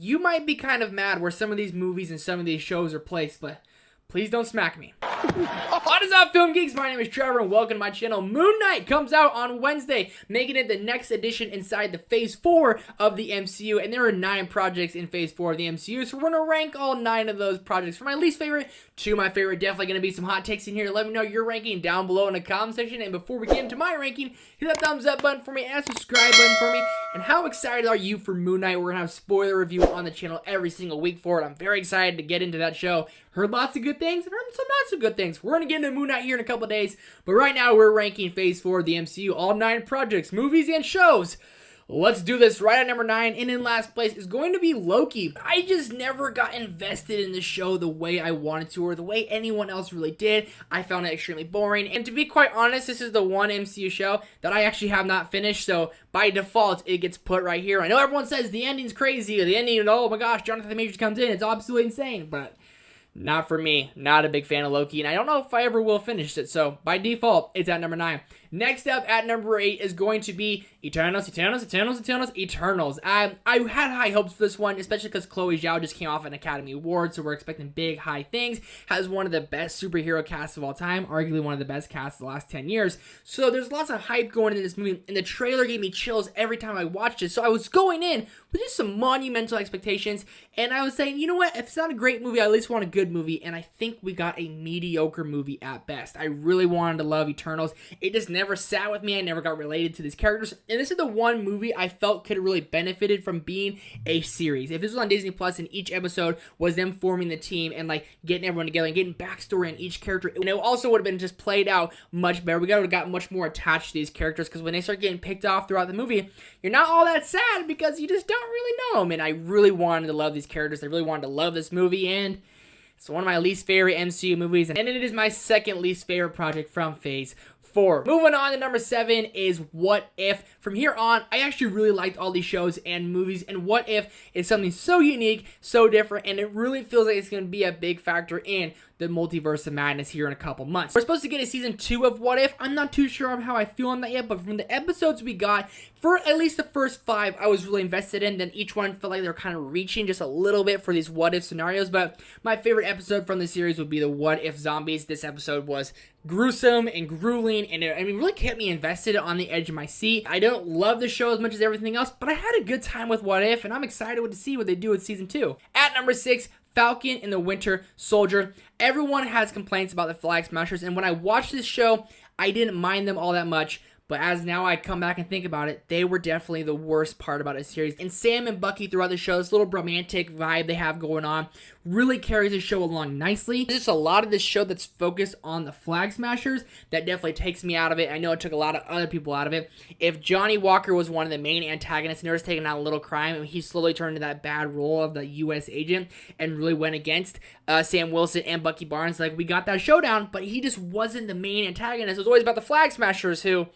you might be kind of mad where some of these movies and some of these shows are placed, but please don't smack me. What is up, Film Geeks? My name is Trevor, and welcome to my channel. Moon Knight comes out on Wednesday, making it the next edition inside the Phase 4 of the MCU, and there are 9 projects in Phase 4 of the MCU, so we're going to rank all 9 of those projects from my least favorite to my favorite. Definitely going to be some hot takes in here. Let me know your ranking down below in the comment section, and before we get into my ranking, hit that thumbs up button for me and subscribe button for me. And how excited are you for Moon Knight? We're going to have spoiler review on the channel every single week for it. I'm very excited to get into that show. Heard lots of good things, and heard some not so good things. We're going to get into Moon Knight here in a couple of days, but right now we're ranking Phase 4 of the MCU, all 9 projects, movies, and shows. Let's do this. Right at number 9, and in last place is going to be Loki. I just never got invested in the show the way I wanted to, or the way anyone else really did. I found it extremely boring, and to be quite honest, this is the one MCU show that I actually have not finished, so by default, it gets put right here. I know everyone says the ending's crazy, or the ending, oh my gosh, Jonathan Majors comes in, it's absolutely insane, but not for me. Not a big fan of Loki, and I don't know if I ever will finish it, so by default, it's at number 9. Next up at number 8 is going to be Eternals. I had high hopes for this one, especially because Chloe Zhao just came off an Academy Award, so we're expecting big, high things. Has one of the best superhero casts of all time, arguably one of the best casts of the last 10 years. So there's lots of hype going into this movie, and the trailer gave me chills every time I watched it. So I was going in with just some monumental expectations, and I was saying, you know what, if it's not a great movie, I at least want a good movie, and I think we got a mediocre movie at best. I really wanted to love Eternals. It just never sat with me. I never got related to these characters, and this is the one movie I felt could have really benefited from being a series. If this was on Disney Plus and each episode was them forming the team and like getting everyone together and getting backstory on each character, and it also would have been just played out much better. We would have got much more attached to these characters, because when they start getting picked off throughout the movie, you're not all that sad because you just don't really know them. And I really wanted to love these characters. I really wanted to love this movie, and it's one of my least favorite MCU movies, and it is my second least favorite project from Phase 4. Moving on to number 7 is What If. From here on, I actually really liked all these shows and movies, and What If is something so unique, so different, and it really feels like it's going to be a big factor in the Multiverse of Madness here in a couple months. We're supposed to get a season 2 of What If. I'm not too sure of how I feel on that yet, but from the episodes we got, for at least the first 5, I was really invested in. Then each one felt like they were kind of reaching just a little bit for these What If scenarios, but my favorite episode from the series would be the What If Zombies. This episode was gruesome and grueling, and it really kept me invested on the edge of my seat. I don't love the show as much as everything else, but I had a good time with What If, and I'm excited to see what they do with season 2. At number 6, Falcon and the Winter Soldier. Everyone has complaints about the Flag Smashers, and when I watched this show, I didn't mind them all that much. But as now I come back and think about it, they were definitely the worst part about the series. And Sam and Bucky throughout the show, this little romantic vibe they have going on, really carries the show along nicely. There's just a lot of this show that's focused on the Flag Smashers that definitely takes me out of it. I know it took a lot of other people out of it. If Johnny Walker was one of the main antagonists and they were just taking out a little crime, and he slowly turned into that bad role of the U.S. agent and really went against Sam Wilson and Bucky Barnes, like we got that showdown, but he just wasn't the main antagonist. It was always about the Flag Smashers who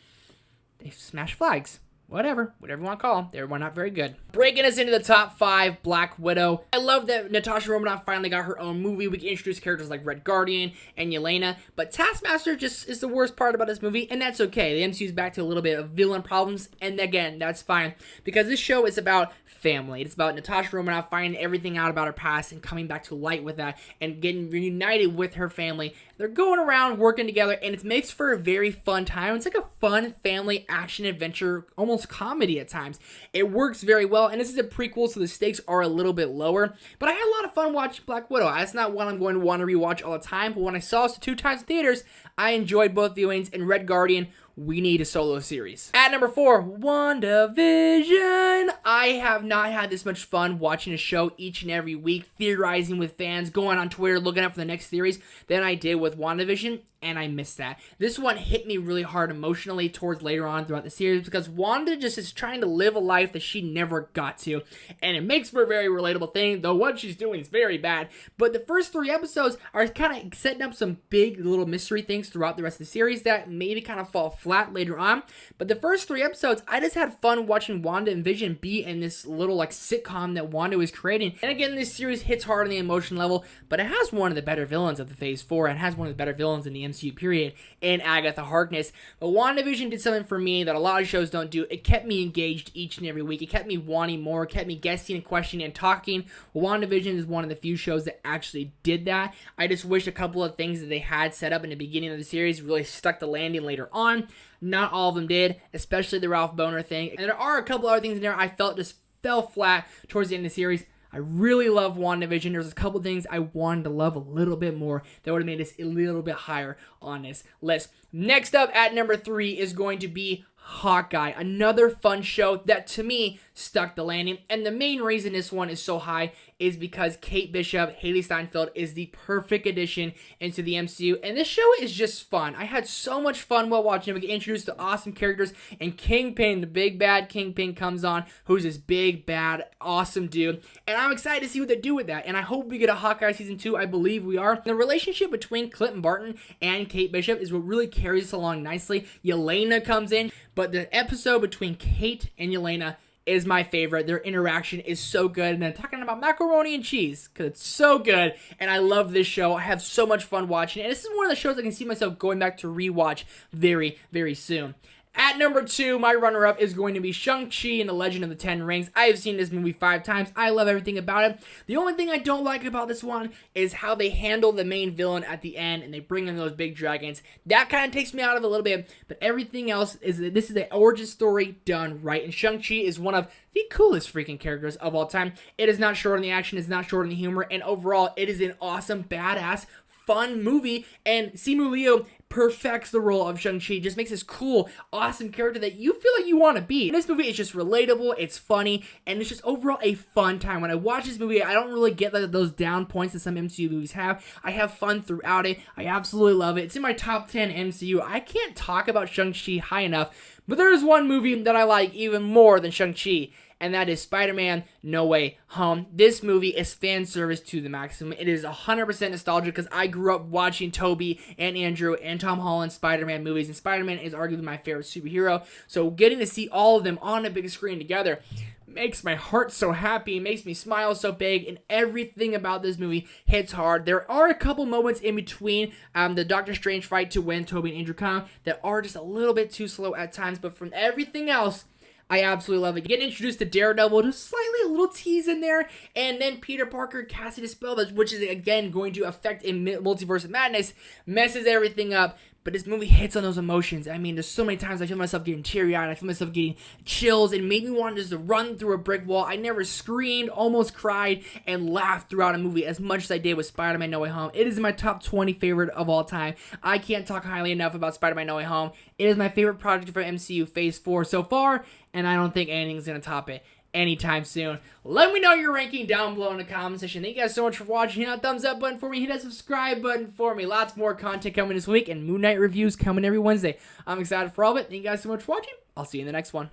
they smash flags. Whatever you want to call them. They were not very good. Breaking us into the top 5, Black Widow. I love that Natasha Romanoff finally got her own movie. We can introduce characters like Red Guardian and Yelena, but Taskmaster just is the worst part about this movie, and that's okay. The MCU's back to a little bit of villain problems, and again, that's fine, because this show is about family. It's about Natasha Romanoff finding everything out about her past and coming back to light with that and getting reunited with her family. They're going around working together, and it makes for a very fun time. It's like a fun family action adventure, almost comedy at times. It works very well, and this is a prequel, so the stakes are a little bit lower, but I had a lot of fun watching Black Widow. That's not one I'm going to want to rewatch all the time, but when I saw it 2 times in theaters, I enjoyed both viewings, and Red Guardian, we need a solo series. At number 4, WandaVision. I have not had this much fun watching a show each and every week, theorizing with fans, going on Twitter, looking up for the next series than I did with WandaVision, and I missed that. This one hit me really hard emotionally towards later on throughout the series, because Wanda just is trying to live a life that she never got to, and it makes for a very relatable thing, though what she's doing is very bad. But the first 3 episodes are kind of setting up some big little mystery things throughout the rest of the series that maybe kind of fall flat later on. But the first 3 episodes, I just had fun watching Wanda and Vision be in this little like sitcom that Wanda was creating. And again, this series hits hard on the emotion level, but it has one of the better villains of the Phase 4 and has one of the better villains in the MCU period in Agatha Harkness. But WandaVision did something for me that a lot of shows don't do. It kept me engaged each and every week. It kept me wanting more. It kept me guessing and questioning and talking. WandaVision is one of the few shows that actually did that. I just wish a couple of things that they had set up in the beginning of the series really stuck the landing later on. Not all of them did, especially the Ralph Bohner thing. And there are a couple other things in there I felt just fell flat towards the end of the series. I really love WandaVision. There's a couple things I wanted to love a little bit more that would have made this a little bit higher on this list. Next up at number 3 is going to be Hawkeye, another fun show that to me stuck the landing. And the main reason this one is so high is because Kate Bishop, Haley Steinfeld is the perfect addition into the MCU. And this show is just fun. I had so much fun while watching it. We get introduced to awesome characters. And Kingpin, the big bad Kingpin, comes on, who's this big, bad, awesome dude. And I'm excited to see what they do with that. And I hope we get a Hawkeye season 2. I believe we are. The relationship between Clinton Barton and Kate Bishop is what really carries us along nicely. Yelena comes in. But the episode between Kate and Yelena is my favorite. Their interaction is so good. And I'm talking about macaroni and cheese because it's so good. And I love this show. I have so much fun watching it. And this is one of the shows I can see myself going back to rewatch very, very soon. At number 2, my runner-up is going to be Shang-Chi and the Legend of the Ten Rings. I have seen this movie 5 times. I love everything about it. The only thing I don't like about this one is how they handle the main villain at the end and they bring in those big dragons. That kind of takes me out of it a little bit, but everything else is that this is an origin story done right. And Shang-Chi is one of the coolest freaking characters of all time. It is not short on the action, it's not short on the humor, and overall, it is an awesome, badass, fun movie, and Simu Liu perfects the role of Shang-Chi, just makes this cool, awesome character that you feel like you want to be. And this movie is just relatable, it's funny, and it's just overall a fun time. When I watch this movie, I don't really get those down points that some MCU movies have. I have fun throughout it. I absolutely love it. It's in my top 10 MCU. I can't talk about Shang-Chi high enough, but there is one movie that I like even more than Shang-Chi, and that is Spider-Man No Way Home. This movie is fan service to the maximum. It is 100% nostalgia because I grew up watching Tobey and Andrew and Tom Holland's Spider-Man movies, and Spider-Man is arguably my favorite superhero. So getting to see all of them on a big screen together makes my heart so happy, makes me smile so big, and everything about this movie hits hard. There are a couple moments in between the Doctor Strange fight to when Tobey and Andrew come that are just a little bit too slow at times, but from everything else, I absolutely love it. Getting introduced to Daredevil, just slightly a little tease in there, and then Peter Parker casting a spell, which is again going to affect in Multiverse of Madness, messes everything up. But this movie hits on those emotions. I mean, there's so many times I feel myself getting teary-eyed. I feel myself getting chills. It made me want just to run through a brick wall. I never screamed, almost cried, and laughed throughout a movie as much as I did with Spider-Man No Way Home. It is my top 20 favorite of all time. I can't talk highly enough about Spider-Man No Way Home. It is my favorite project for MCU Phase 4 so far, and I don't think anything's going to top it anytime soon. Let me know your ranking down below in the comment section. Thank you guys so much for watching. Hit that thumbs up button for me. Hit that subscribe button for me. Lots more content coming this week, and Moon Knight reviews coming every Wednesday. I'm excited for all of it. Thank you guys so much for watching. I'll see you in the next one.